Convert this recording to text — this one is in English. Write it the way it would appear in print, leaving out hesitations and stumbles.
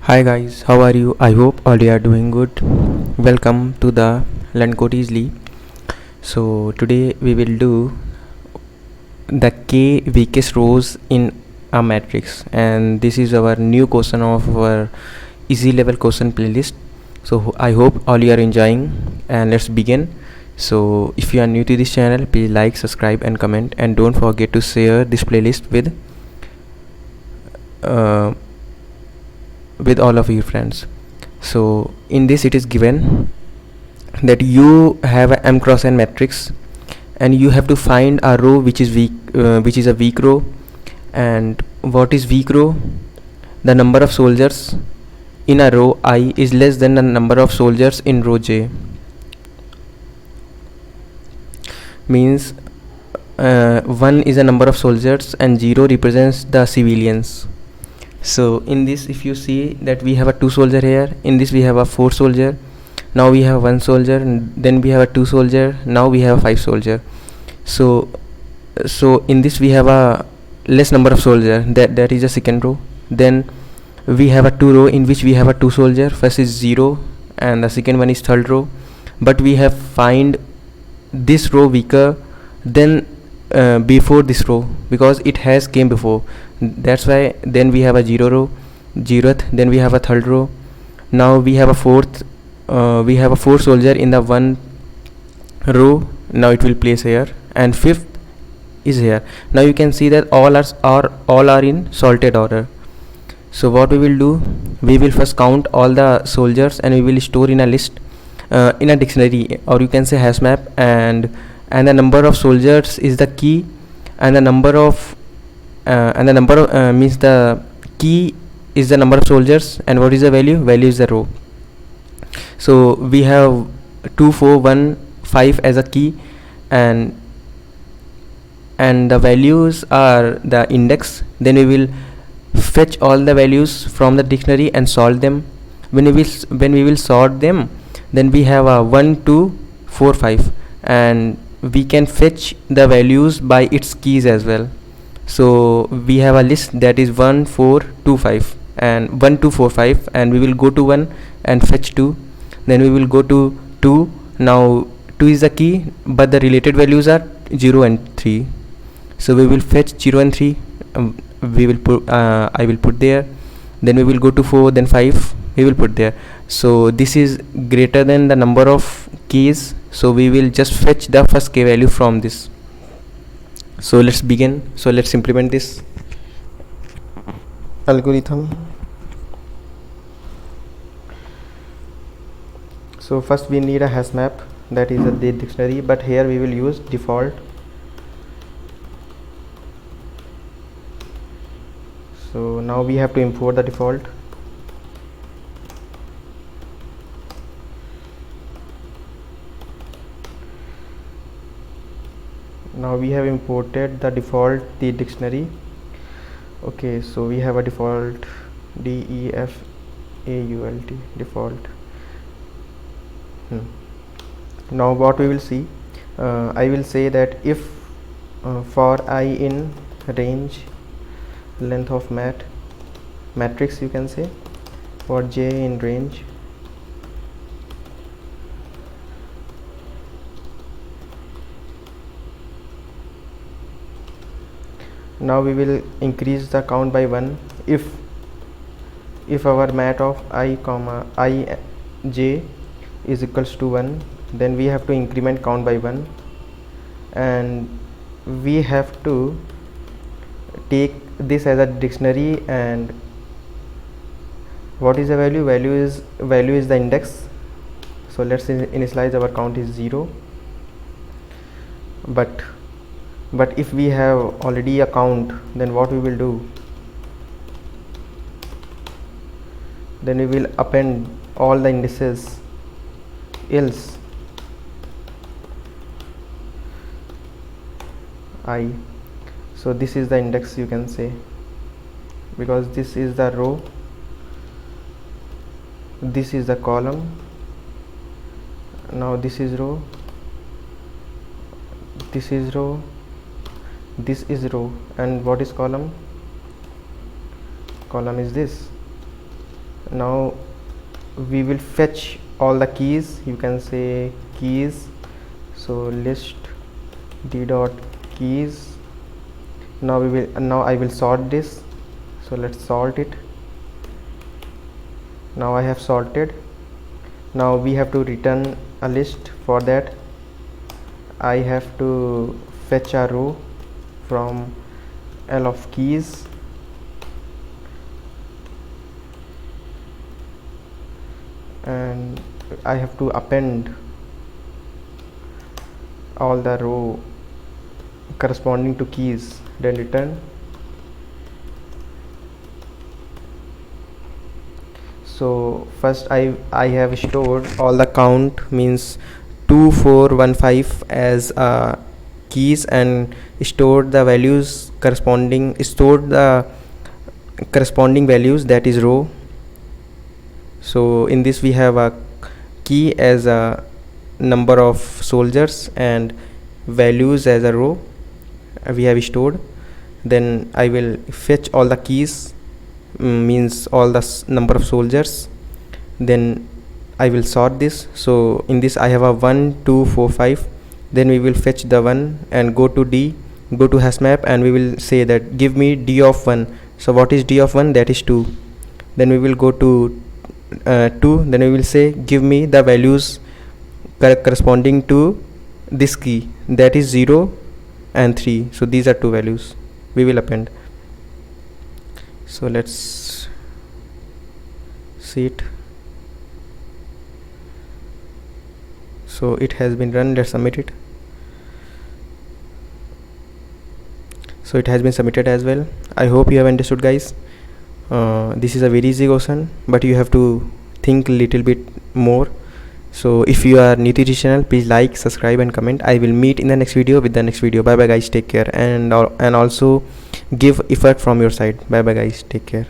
Hi guys, how are you? I hope all you are doing good. Welcome to the Learn Code Easily. So today we will do the k weakest rows in a matrix, and this is our new question of our easy level question playlist. So I hope all you are enjoying, and let's begin. So if you are new to this channel, please like, subscribe and comment, and don't forget to share this playlist uh, with all of your friends. So in this it is given that you have a m cross n matrix and you have to find a row which is weak, which is a weak row. And what is weak row? The number of soldiers in a row I is less than the number of soldiers in row j. Means 1 is a number of soldiers and 0 represents the civilians. So in this, if you see that we have a 2 soldier here, in this we have a 4 soldier, now we have 1 soldier, and then we have a 2 soldier, now we have a 5 soldier. So in this we have a less number of soldier, that is the second row. Then we have a 2 row in which we have a 2 soldier, first is 0 and the second one is third row, but we have find this row weaker than before this row because it has came before. That's why then we have a 0 row, 0th, then we have a third row. Now we have a fourth, we have a 4 soldier in the one row, now it will place here, and fifth is here. Now you can see that all are in sorted order. So what we will do, we will first count all the soldiers and we will store in a list, in a dictionary, or you can say hash map, and the number of soldiers is the key, and the number of means the key is the number of soldiers, and what is the value is the row. So we have 2 4 1 5 as a key, and the values are the index. Then we will fetch all the values from the dictionary and sort them. When we will sort them, then we have a 1 2 4 5, and we can fetch the values by its keys as well. So we have a list that is 1 4 2 5 and 1 2 4 5, and we will go to 1 and fetch 2. Then we will go to 2. Now 2 is the key, but the related values are 0 and 3. So we will fetch 0 and 3. We will put I will put there. Then we will go to 4, then 5 we will put there. So this is greater than the number of keys, so we will just fetch the first k value from this. So let's begin. So let's implement this algorithm. So first we need a hash map, that is a dictionary, but here we will use default. So now we have to import the default. Now we have imported the default dictionary. Okay, so we have a default default default. Now what we will see, I will say that if for I in range length of matrix, you can say, for j in range, now we will increase the count by 1 if our mat of I comma I j is equals to 1, then we have to increment count by 1, and we have to take this as a dictionary. And what is the value is the index. So let's initialize our count is 0, but if we have already a count, then what we will do, then we will append all the indices, else I. So this is the index, you can say, because this is the row, this is the column. Now this is row, this is row, this is row, and what is column? Column is this. Now we will fetch all the keys. You can say keys, so list d dot keys. Now I will sort this, so let's sort it. Now I have sorted. Now we have to return a list. For that I have to fetch a row from L of keys, and I have to append all the row corresponding to keys, then return. So first I have stored all the count, means 2415 as keys, and stored the corresponding values, that is row. So in this we have a key as a number of soldiers and values as a row we have stored. Then I will fetch all the keys, means all the number of soldiers. Then I will sort this. So in this I have a 1 2 4 5. Then we will fetch the 1 and go to hash map, and we will say that give me d of 1. So what is d of 1? That is 2. Then we will go to 2. Then we will say give me the values corresponding to this key, that is 0 and 3. So these are two values we will append. So let's see it. So it has been run. Let's submit it. So it has been submitted as well. I hope you have understood, guys. This is a very easy question, but you have to think a little bit more. So if you are new to this channel, please like, subscribe and comment. I will meet in the next video with the next video. Bye bye guys, take care, and also give effort from your side. Bye bye guys, take care.